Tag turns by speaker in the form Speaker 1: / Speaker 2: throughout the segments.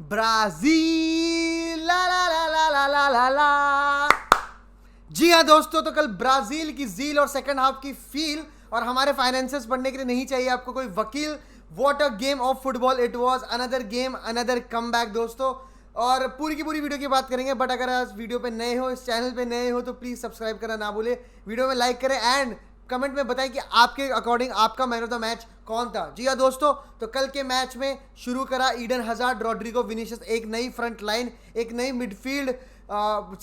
Speaker 1: Brazil ला ला ला ला ला ला ला ला। जी हाँ दोस्तों, तो कल ब्राजील की जील और सेकंड हाफ की फील और हमारे फाइनेंसेस पढ़ने के लिए नहीं चाहिए आपको कोई वकील। What a game of football it was, another game another comeback दोस्तों। और पूरी की पूरी वीडियो की बात करेंगे, बट अगर आज वीडियो पे नए हो, इस चैनल पे नए हो, तो प्लीज़ सब्सक्राइब करना ना भूले, वीडियो में लाइक करें एंड कमेंट में बताएं कि आपके अकॉर्डिंग आपका मैन ऑफ द मैच कौन था। जी हाँ दोस्तों, तो कल के मैच में शुरू करा ईडन हजार्ड, रॉड्रिगो, विनीशियस, एक नई फ्रंट लाइन, एक नई मिडफील्ड,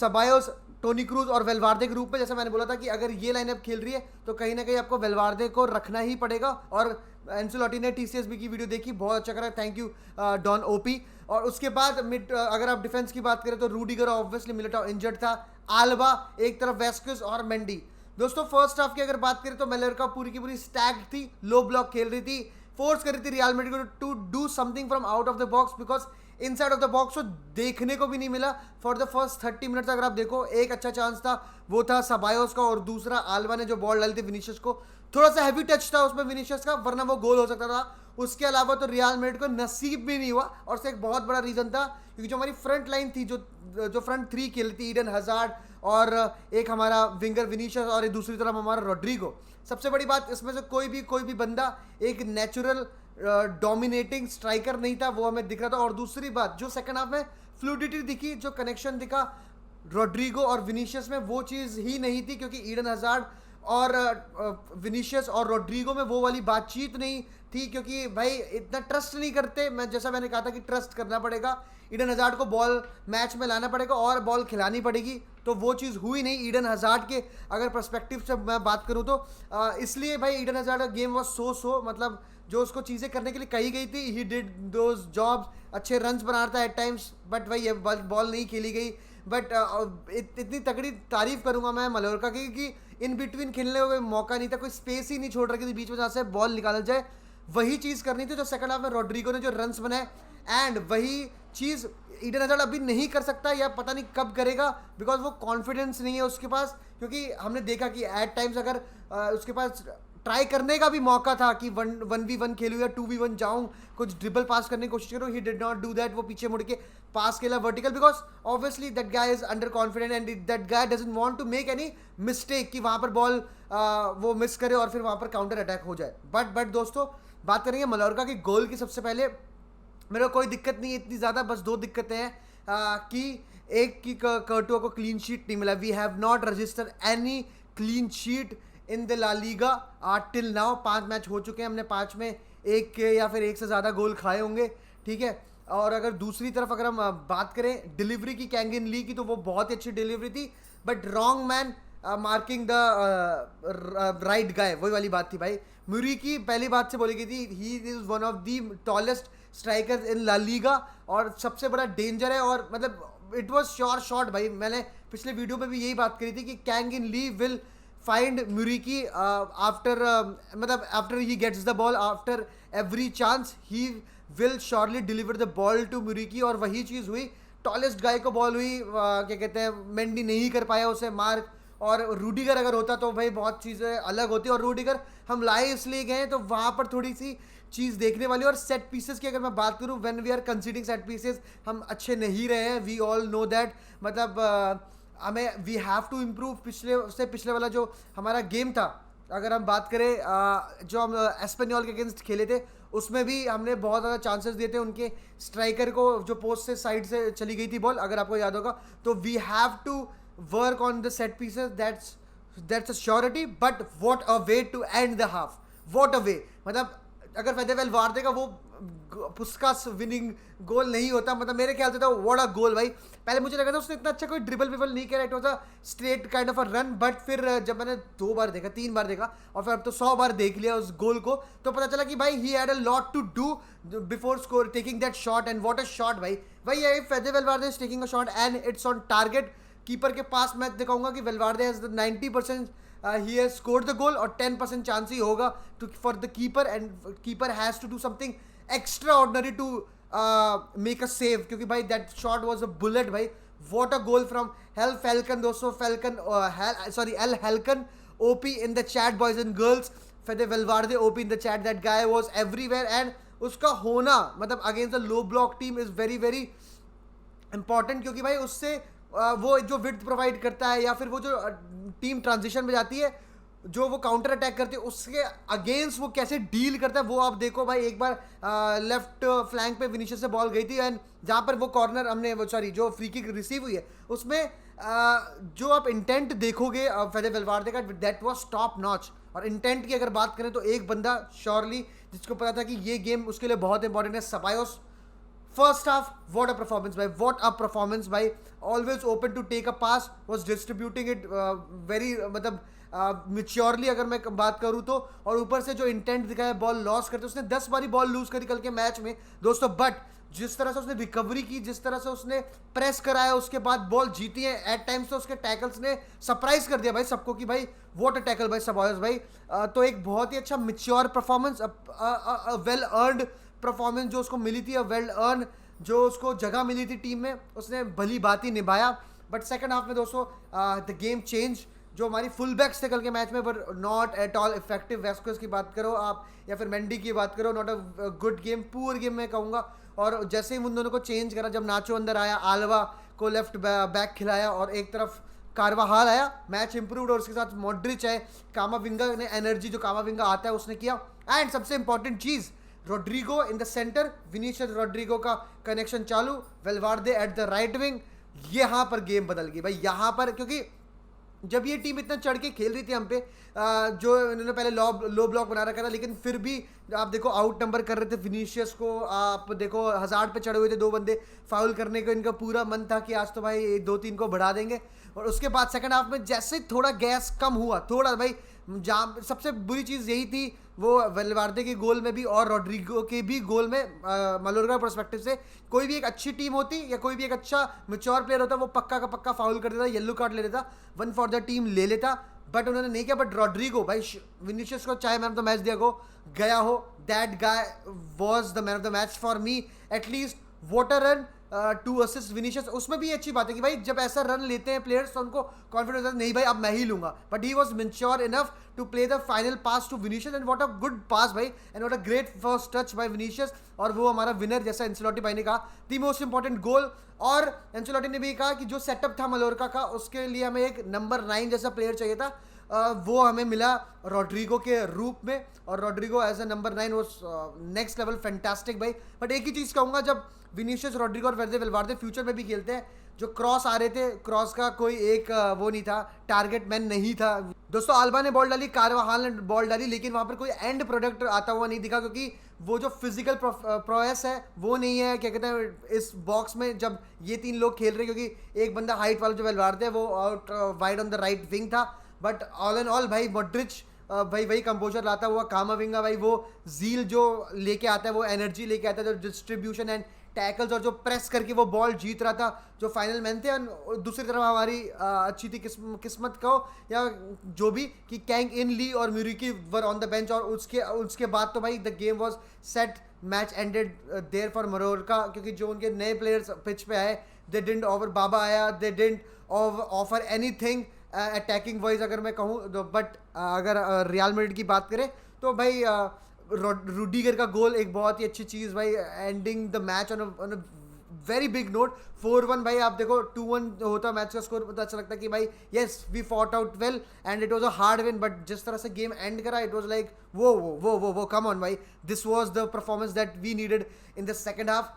Speaker 1: सबायोस, टोनी क्रूज और वेलवार्दे के रूप में। जैसा मैंने बोला था कि अगर ये लाइनअप खेल रही है तो कहीं ना कहीं आपको वेलवार्दे को रखना ही पड़ेगा। और एंसेलोटी ने टीसीएसबी की वीडियो देखी, बहुत अच्छा करा, थैंक यू डॉन ओपी। और उसके बाद मिड अगर आप डिफेंस की बात करें तो रूडिगर ऑब्वियसली मिलिटाओ इंजर्ड था, आल्बा एक तरफ, वेस्कस और मेंडी। दोस्तों फर्स्ट हाफ की अगर बात करें तो मेलोर्का पूरी की पूरी स्टैग थी, लो ब्लॉक खेल रही थी, फोर्स कर रही थी रियल मैड्रिड को to do something from out of the box, because inside of the box तो देखने को भी नहीं मिला फॉर द फर्स्ट 30 मिनट्स। अगर आप देखो एक अच्छा चांस था, वो था सबायोस का, और दूसरा आल्बा ने जो बॉल डाली थी विनीशियस को, थोड़ा सा हैवी टच था उसमें विनीशियस का, वरना वो गोल हो सकता था। उसके अलावा तो रियल मैड्रिड को नसीब भी नहीं हुआ, और उससे एक बहुत बड़ा रीजन था क्योंकि जो हमारी फ्रंट लाइन थी, जो फ्रंट थ्री खेली थी, ईडन हजार्ड और एक हमारा विंगर विनीशियस और एक दूसरी तरफ हमारा रॉड्रिगो। सबसे बड़ी बात इसमें से कोई भी बंदा एक नेचुरल डोमिनेटिंग स्ट्राइकर नहीं था, वो हमें दिख रहा था। और दूसरी बात, जो सेकंड हाफ में फ्लूडिटी दिखी, जो कनेक्शन दिखा रॉड्रिगो और विनीशियस में, वो चीज़ ही नहीं थी, क्योंकि ईडन हजार्ड और विनीशियस और रॉड्रिगो में वो वाली बातचीत नहीं थी, क्योंकि भाई इतना ट्रस्ट नहीं करते। जैसा मैंने कहा था कि ट्रस्ट करना पड़ेगा, ईडन हजार्ड को बॉल मैच में लाना पड़ेगा और बॉल खिलानी पड़ेगी, तो वो चीज़ हुई नहीं ईडन हजार्ड के अगर पर्सपेक्टिव से मैं बात करूँ तो। इसलिए भाई ईडन हजार्ड का गेम वॉज सो मतलब जो उसको चीज़ें करने के लिए कही गई थी, ही डिड दोज जॉब्स, अच्छे रन्स बना रहा था एट टाइम्स, बट भाई बॉल नहीं खेली गई। बट इतनी तगड़ी तारीफ करूंगा मैं मेलोर्का की कि इन बिटवीन खेलने का कोई मौका नहीं था, कोई स्पेस ही नहीं छोड़ रखी थी बीच में जहाँ से बॉल निकाला जाए। वही चीज़ करनी थी जो सेकंड हाफ में रॉड्रिगो ने जो रन्स बनाए, एंड वही चीज़ ईडन हजार्ड अभी नहीं कर सकता, या पता नहीं कब करेगा, बिकॉज वो कॉन्फिडेंस नहीं है उसके पास। क्योंकि हमने देखा कि एट टाइम्स अगर उसके पास ट्राई करने का भी मौका था कि 1v1 खेलूँ या 2v1 जाऊँ, कुछ ड्रिबल पास करने की कोशिश करूँ, he did not do that. वो पीछे मुड़ के पास खेला vertical, because obviously that guy is under confident and that guy doesn't want to make any mistake कि वहाँ पर बॉल वो मिस करे और फिर वहाँ पर काउंटर अटैक हो जाए। बट दोस्तों बात करेंगे मेलोर्का के गोल की। सबसे पहले मेरे को कोई दिक्कत नहीं है इतनी ज़्यादा, बस दो दिक्कतें हैं कि एक की कर्टुआ को क्लीन शीट नहीं मिला। We have not register any clean sheet in the La Liga till now. 5 match हो चुके हैं, हमने 5 में एक के या फिर एक से ज़्यादा गोल खाए होंगे, ठीक है। और अगर दूसरी तरफ अगर हम बात करें डिलीवरी की, कैंगिन ली की, तो वो बहुत ही अच्छी डिलीवरी थी, but wrong man marking the right guy, वही वाली बात थी भाई। म्यूरी की पहली बात से बोली गई थी, he is one of the tallest strikers in La Liga और सबसे बड़ा डेंजर है। और मतलब इट वॉज श्योर शॉट भाई, मैंने पिछले वीडियो में भी यही बात करी थी कि कैंगिन ली will find Muriqi after he gets the ball, after every chance he will surely deliver the ball to Muriqi, और वही चीज़ हुई। टॉलेस्ट गाय को बॉल हुई, क्या कहते हैं, मेंडी नहीं कर पाया उसे मार्क, और रूडिगर अगर होता तो भाई बहुत चीज़ें अलग होती। और रूडिगर हम लाए इसलिए गए तो वहाँ पर थोड़ी सी चीज़ देखने वाली। और सेट पीसेस की अगर मैं बात करूँ, when we are conceding set pieces, हम अच्छे नहीं रहे हैं, वी ऑल नो दैट। मतलब हमें वी हैव टू इम्प्रूव। पिछले वाला जो हमारा गेम था, अगर हम बात करें जो हम एस्पेनियोल के अगेंस्ट खेले थे, उसमें भी हमने बहुत ज़्यादा चांसेस दिए थे उनके स्ट्राइकर को, जो पोस्ट से साइड से चली गई थी बॉल, अगर आपको याद होगा। तो we have to work on the set pieces, that's a surety. But what a way to end the half, what a way. मतलब अगर फेदे वेलवार्दे का वो पुस्कास विनिंग गोल नहीं होता, मतलब मेरे ख्याल से तो व्हाट अ गोल भाई। पहले मुझे लगा था उसने इतना अच्छा कोई ड्रिबल विबल नहीं किया, it was a straight kind of a run. But फिर जब मैंने 2 बार देखा, 3 बार देखा, और फिर अब तो 100 बार देख लिया उस गोल को, तो पता चला कि भाई he had a lot to do before score taking that shot. And what a shot भाई। भाई ये Fede Valverde is taking a shot and it's on target. Keeper के पास मैं दिखाऊंगा कि Valverde has 90% he has scored the goal, और 10% chance ही होगा for the keeper, and keeper has to do something extraordinary to make a save, क्योंकि भाई that shot was a bullet भाई। what a goal from Hel Falcon दोस्तों, El Halcon OP in the chat boys and girls, Fede Valverde OP in the chat, that guy was everywhere। and उसका होना मतलब against the low block team is very very important, क्योंकि भाई उससे वो जो width provide करता है या फिर वो जो टीम ट्रांजिशन में जाती है, जो वो काउंटर अटैक करती है, उसके अगेंस्ट वो कैसे डील करता है वो आप देखो भाई। एक बार लेफ्ट फ्लैंक पे विनीशियस से बॉल गई थी एंड जहाँ पर वो कॉर्नर हमने वो सॉरी जो फ्री किक रिसीव हुई है उसमें जो आप इंटेंट देखोगे फेडे वेलवार्दे का, दैट वाज टॉप नॉच। और इंटेंट की अगर बात करें तो एक बंदा श्योरली जिसको पता था कि ये गेम उसके लिए बहुत इंपॉर्टेंट है, सबायोस। First half, what a performance by, what a performance by, always open to take a pass, was distributing it very मतलब maturely अगर मैं बात करूँ तो, और ऊपर से जो इंटेंट दिखाया बॉल लॉस करते, उसने 10 बारी बॉल लूज करी कल के मैच में दोस्तों, बट जिस तरह से उसने रिकवरी की, जिस तरह से उसने प्रेस कराया, उसके बाद बॉल जीती है, एट टाइम्स तो उसके टैकल्स ने सरप्राइज कर दिया भाई सबको कि भाई व्हाट अ टैकल भाई सबायोस भाई। तो एक बहुत ही अच्छा mature performance, well earned performance जो उसको मिली थी, वेल अर्न जो उसको जगह मिली थी टीम में, उसने भली बात ही निभाया। बट सेकंड हाफ में दोस्तों द गेम चेंज, जो हमारी फुल बैक्स थे कल के मैच में were not at all effective. Vazquez की बात करो आप या फिर मेंडी की बात करो, not a good game, poor game मैं कहूँगा। और जैसे ही उन दोनों को चेंज करा, जब नाचो अंदर आया, आल्वा को लेफ्ट बैक खिलाया और एक तरफ कारवाहाल आया, मैच इंप्रूव्ड। और उसके साथ मॉड्रिच है, कामाविंगा ने एनर्जी जो कामाविंगा आता है उसने किया। एंड सबसे इंपॉर्टेंट चीज़, Rodrigo in the centre, Vinicius Rodrigo का कनेक्शन चालू, Valverde at the right wing. यहाँ पर गेम बदल गई भाई, यहाँ पर क्योंकि जब ये टीम इतना चढ़ के खेल रही थी हम पे, जो इन्होंने पहले लो ब्लॉक बना रखा था, लेकिन फिर भी आप देखो आउट नंबर कर रहे थे विनीशियस को, आप देखो हज़ार्ड पे चढ़े हुए थे दो बंदे, फाउल करने का इनका पूरा मन था कि आज तो भाई 2-3 को बढ़ा देंगे। और उसके बाद सेकंड हाफ में जैसे थोड़ा गैस कम हुआ, थोड़ा भाई, जहाँ सबसे बुरी चीज़ यही थी वो वेलवार्दे के गोल में भी और रॉड्रिगो के भी गोल में, मलोरगा पर्सपेक्टिव से कोई भी एक अच्छी टीम होती या कोई भी एक अच्छा मैच्योर प्लेयर होता, वो पक्का का पक्का फाउल कर देता, येलो कार्ड ले लेता, वन फॉर द टीम ले लेता, बट उन्होंने नहीं किया। बट रॉड्रिगो भाई, विनीशियस को चाहे मैन ऑफ द मैच दिया गया हो, that guy was the man of the match for me at least. What a run, 2 assist Vinicius, उसमें भी अच्छी बात है कि भाई जब ऐसा रन लेते हैं प्लेयर्स तो उनको कॉन्फिडेंस होता है, नहीं भाई अब मैं ही लूंगा, but he was mature enough to play the final pass to Vinicius and what a good pass भाई, and what a great first touch by Vinicius. और वो हमारा विनर, जैसा एंसेलोटी भाई ने कहा, द मोस्ट इंपॉर्टेंट गोल। और एंसेलोटी ने भी कहा कि जो सेटअप था मलोरका का, उसके लिए हमें एक नंबर 9 जैसा प्लेयर चाहिए था, वो हमें मिला रोड्रिगो के रूप में, और रोड्रिगो एज अ नंबर 9 वो नेक्स्ट लेवल फैंटास्टिक भाई। बट एक ही चीज़ कहूँगा, जब विनीशियस, रोड्रिगो और वेलवार्दे फ्यूचर में भी खेलते हैं, जो क्रॉस आ रहे थे, क्रॉस का कोई एक वो नहीं था, टारगेट मैन नहीं था दोस्तों। आल्बा ने बॉल डाली, कारवाहाल ने बॉल डाली, लेकिन वहाँ पर कोई एंड प्रोडक्ट आता हुआ नहीं दिखा, क्योंकि वो जो फिजिकल प्रोएस है वो नहीं है, क्या कहते हैं, इस बॉक्स में जब ये 3 लोग खेल रहे, क्योंकि एक बंदा हाइट वाला जो वेलवार्दे है वो out wide on the right wing था। बट ऑल एंड ऑल भाई मॉड्रिच भाई वही कंपोजर लाता हुआ, कामाविंगा भाई वो जील जो लेके आता है, वो एनर्जी लेके आता है, जो डिस्ट्रीब्यूशन एंड टैकल्स और जो प्रेस करके वो बॉल जीत रहा था, जो फाइनल मैन थे। और दूसरी तरफ हमारी अच्छी थी किस्मत कहो या जो भी, कि कैंग इन ली और Muriqi were on the bench, और उसके बाद तो भाई the game was set, match ended there for Mallorca, क्योंकि जो उनके नए प्लेयर्स पिच पे आए, दे डिडंट ऑफर, बाबा आया, they didn't offer anything attacking wise अगर मैं कहूँ तो। बट अगर रियल मैड्रिड की बात करें तो भाई रूडीगर का गोल एक बहुत ही अच्छी चीज़ भाई, ending the match on a very big note, 4-1 भाई। आप देखो 2-1 होता मैच का स्कोर, पता अच्छा लगता कि भाई yes we fought out well and it was a hard win, but जिस तरह से गेम एंड करा, इट वाज लाइक वो कम ऑन भाई, this was the performance that we needed in the second half.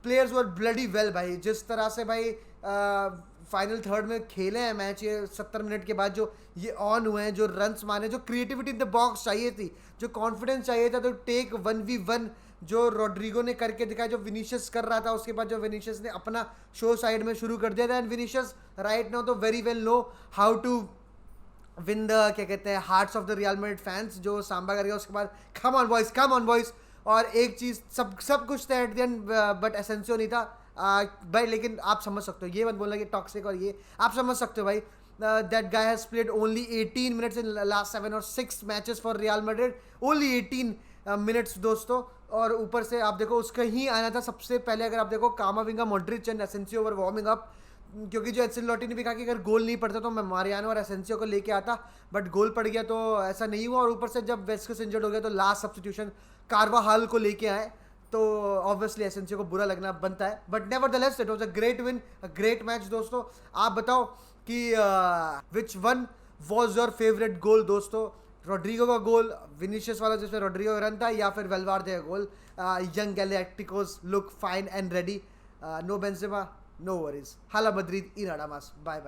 Speaker 1: Players were bloody well भाई, जिस तरह से भाई फाइनल थर्ड में खेले हैं मैच, ये 70 मिनट के बाद जो ये ऑन हुए हैं, जो रन्स मारे, जो क्रिएटिविटी इन द बॉक्स चाहिए थी, जो कॉन्फिडेंस चाहिए था, तो टेक 1v1 जो रोड्रिगो ने करके दिखाया, जो विनीशियस कर रहा था, उसके बाद जो विनीशियस ने अपना शो साइड में शुरू कर दिया था। एंड विनीशियस राइट नाउ तो very well know how to win the, क्या कहते हैं, hearts of the Real Madrid fans, जो सांबा कर गया उसके बाद कम ऑन बॉयज। और एक चीज़, सब कुछ था एट द एंड, बट एसेंसियो नहीं था भाई। लेकिन आप समझ सकते हो, ये मत बोलना कि टॉक्सिक, और ये आप समझ सकते हो भाई, that guy has played only 18 minutes in last 7 और 6 matches for real Madrid, only 18 minutes दोस्तों। और ऊपर से आप देखो उसका ही आना था सबसे पहले, अगर आप देखो Camavinga, Modric and Asensio were warming up, क्योंकि जो एंसेलोटी ने भी कहा कि अगर गोल नहीं पड़ता तो मैं मारियानो और एसेंसियो को लेके आता, बट गोल पड़ गया तो ऐसा नहीं हुआ। और ऊपर से जब वेस्कस इंजर्ड हो गया तो लास्ट सब्स्टिट्यूशन कार्वाहाल को लेके आए, तो ऑब्वियसली एसेंसियो को बुरा लगना बनता है। But nevertheless it was a great win, a great match दोस्तों। आप बताओ कि which one was your favourite goal दोस्तों? रोड्रिगो का गोल, विनीशियस वाला जिसमें रोड्रिगो का रन था, या फिर वेलवार्दे का goal? Young Galacticos look fine and ready, no Benzema, no worries. Hala Madrid in Adamas. Bye bye.